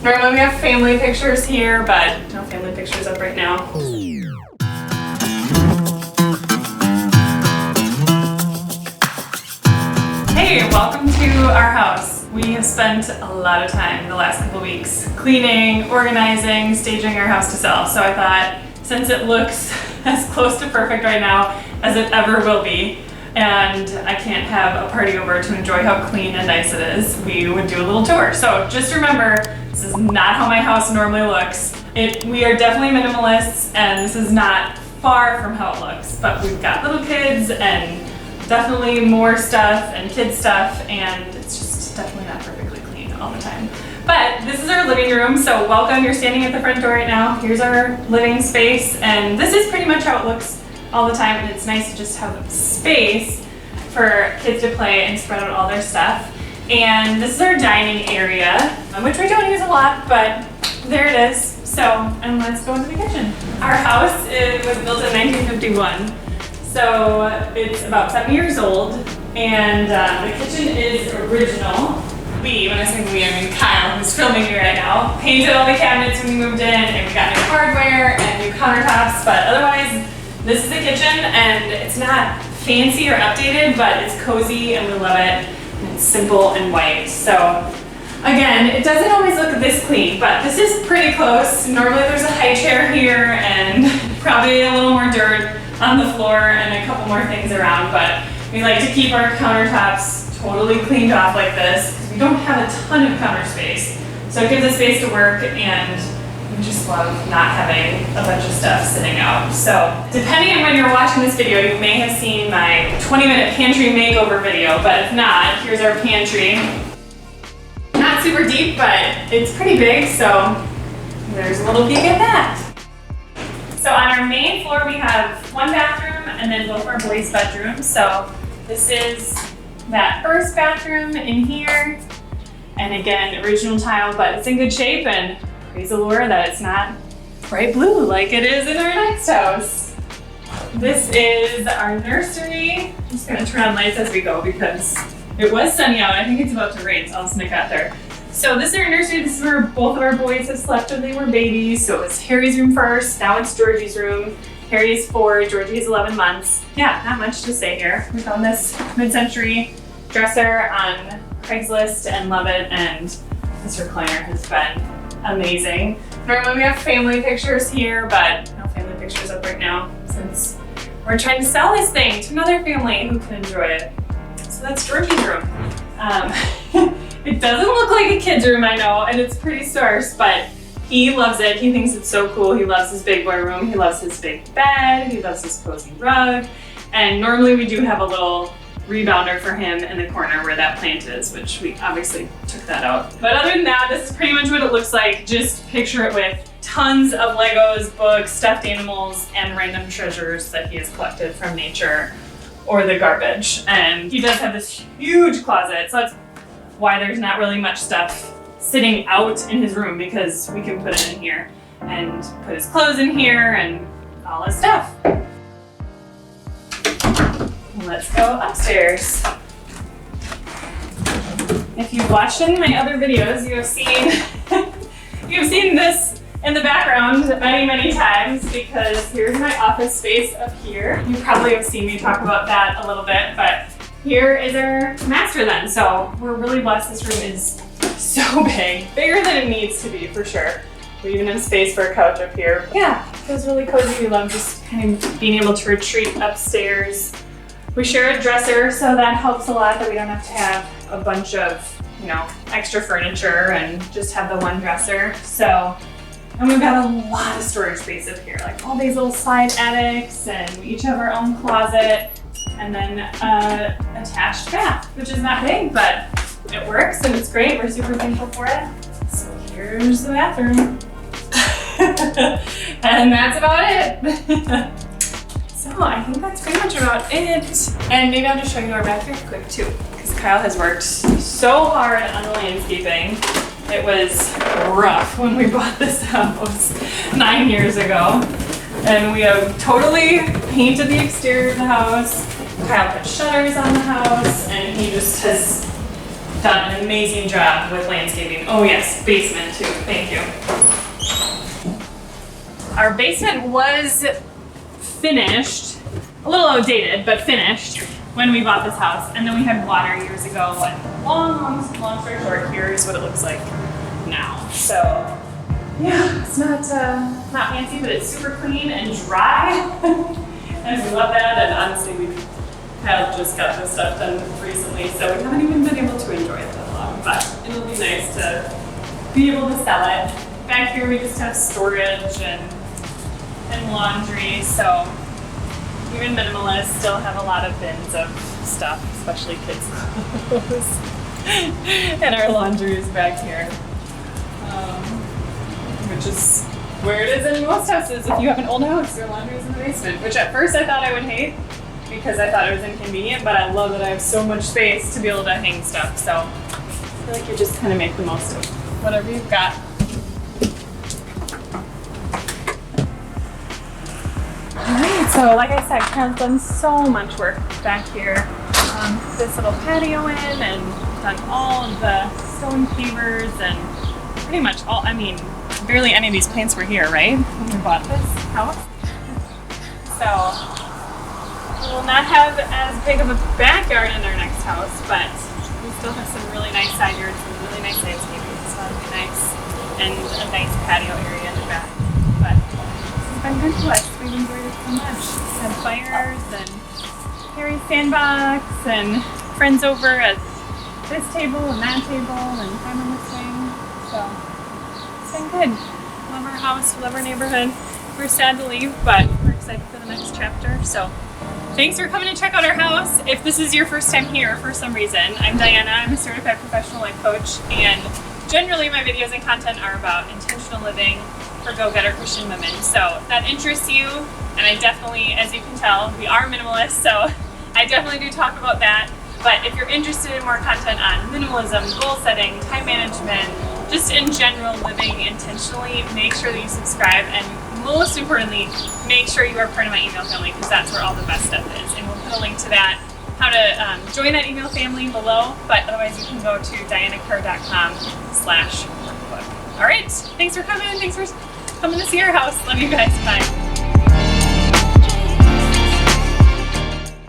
Normally we have family pictures here, but no family pictures up right now. Hey, welcome to our house. We have spent a lot of time the last couple weeks cleaning, organizing, staging our house to sell. So I thought, since it looks as close to perfect right now as it ever will be, and I can't have a party over to enjoy how clean and nice it is, we would do a little tour. So just remember, this is not how my house normally looks. We are definitely minimalists, and this is not far from how it looks, but we've got little kids and definitely more stuff and kid stuff, and it's just definitely not perfectly clean all the time. But this is our living room, so welcome. You're standing at the front door right now. Here's our living space, and this is pretty much how it looks all the time, and it's nice to just have space for kids to play and spread out all their stuff. And this is our dining area, which we don't use a lot, but there it is. So, and let's go into the kitchen. Our house was built in 1951, so it's about 7 years old, and the kitchen is original. When I say we, I mean Kyle, who's filming me right now, painted all the cabinets when we moved in, and we got new hardware and new countertops, but otherwise, this is the kitchen, and it's not fancy or updated, but it's cozy and we love it. And it's simple and white. So again, it doesn't always look this clean, but this is pretty close. Normally there's a high chair here and probably a little more dirt on the floor and a couple more things around, but we like to keep our countertops totally cleaned off like this because we don't have a ton of counter space. So it gives us space to work, and we just love not having a bunch of stuff sitting out. So depending on when you're watching this video, you may have seen my 20-minute pantry makeover video, but if not, here's our pantry. Not super deep, but it's pretty big, so there's a little peek at that. So on our main floor, we have one bathroom and then both our boys' bedrooms. So this is that first bathroom in here. And again, original tile, but it's in good shape, and praise the Lord that it's not bright blue like it is in our next house. This is our nursery. I'm just gonna turn on lights as we go because it was sunny out. I think it's about to rain, so all of a sudden it got there. So this is our nursery. This is where both of our boys have slept when they were babies. So it was Harry's room first, now it's Georgie's room. Harry's 4, Georgie's 11 months. Yeah, not much to say here. We found this mid-century dresser on Craigslist and love it, and this recliner has been amazing. Normally we have family pictures here, but no family pictures up right now since we're trying to sell this thing to another family who can enjoy it. So that's Georgie's room. It doesn't look like a kid's room, I know, and it's pretty sparse, but he loves it. He thinks it's so cool. He loves his big boy room. He loves his big bed. He loves his cozy rug. And normally we do have a little rebounder for him in the corner where that plant is, which we obviously took that out. But other than that, this is pretty much what it looks like. Just picture it with tons of Legos, books, stuffed animals, and random treasures that he has collected from nature or the garbage. And he does have this huge closet, so that's why there's not really much stuff sitting out in his room, because we can put it in here and put his clothes in here and all his stuff. Let's go upstairs. If you've watched any of my other videos, you have seen this in the background many times, because here's my office space up here. You probably have seen me talk about that a little bit, but here is our master then. So we're really blessed. This room is so big, bigger than it needs to be for sure. We even have space for a couch up here. Yeah, it feels really cozy. We love just kind of being able to retreat upstairs. We share a dresser, so that helps a lot that we don't have to have a bunch of, extra furniture and just have the one dresser. So, and we've got a lot of storage space up here, like all these little side attics, and we each have our own closet, and then attached bath, which is not big, but it works and it's great. We're super thankful for it. So here's the bathroom. And that's about it. So I think that's pretty much about it. And maybe I'll just show you our backyard quick too, because Kyle has worked so hard on the landscaping. It was rough when we bought this house 9 years ago. And we have totally painted the exterior of the house. Kyle put shutters on the house, and he just has done an amazing job with landscaping. Oh yes, basement too, thank you. Our basement was finished, a little outdated, but finished when we bought this house. And then we had water years ago, and long story short, here's what it looks like now. So yeah, it's not fancy, but it's super clean and dry. And we love that, and honestly we have just got this stuff done recently, so we haven't even been able to enjoy it that long, but it'll be nice to be able to sell it. Back here we just have storage and laundry, so even Minimalist still have a lot of bins of stuff, especially kids' clothes. And our laundry is back here, which is where it is in most houses. If you have an old house, your laundry is in the basement, which at first I thought I would hate because I thought it was inconvenient, but I love that I have so much space to be able to hang stuff. So I feel like you just kind of make the most of whatever you've got. Alright, so like I said, Karen's done so much work back here. This little patio in, and done all of the stone pavers and pretty much all, I mean, barely any of these plants were here, right? When we bought this house. So we will not have as big of a backyard in our next house, but we still have some really nice side yards and really nice landscaping, so that'll be nice. And a nice patio area in the back. But it's been good to us. We've enjoyed it so much. We had fires and Harry's sandbox and friends over at this table and that table and time on the swing. So it's been good. Love our house, love our neighborhood. We're sad to leave, but we're excited for the next chapter. So thanks for coming to check out our house. If this is your first time here for some reason, I'm Diana. I'm a certified professional life coach, and generally my videos and content are about intentional living for go-getter Christian women. So if that interests you, and I definitely, as you can tell, we are minimalist, so I definitely do talk about that. But if you're interested in more content on minimalism, goal setting, time management, just in general living intentionally, make sure that you subscribe, and most importantly, make sure you are part of my email family, because that's where all the best stuff is. And we'll put a link to that, how to join that email family below, but otherwise you can go to dianakerr.com/workbook. All right, thanks for coming. Thanks for coming to see our house. Love you guys. Bye.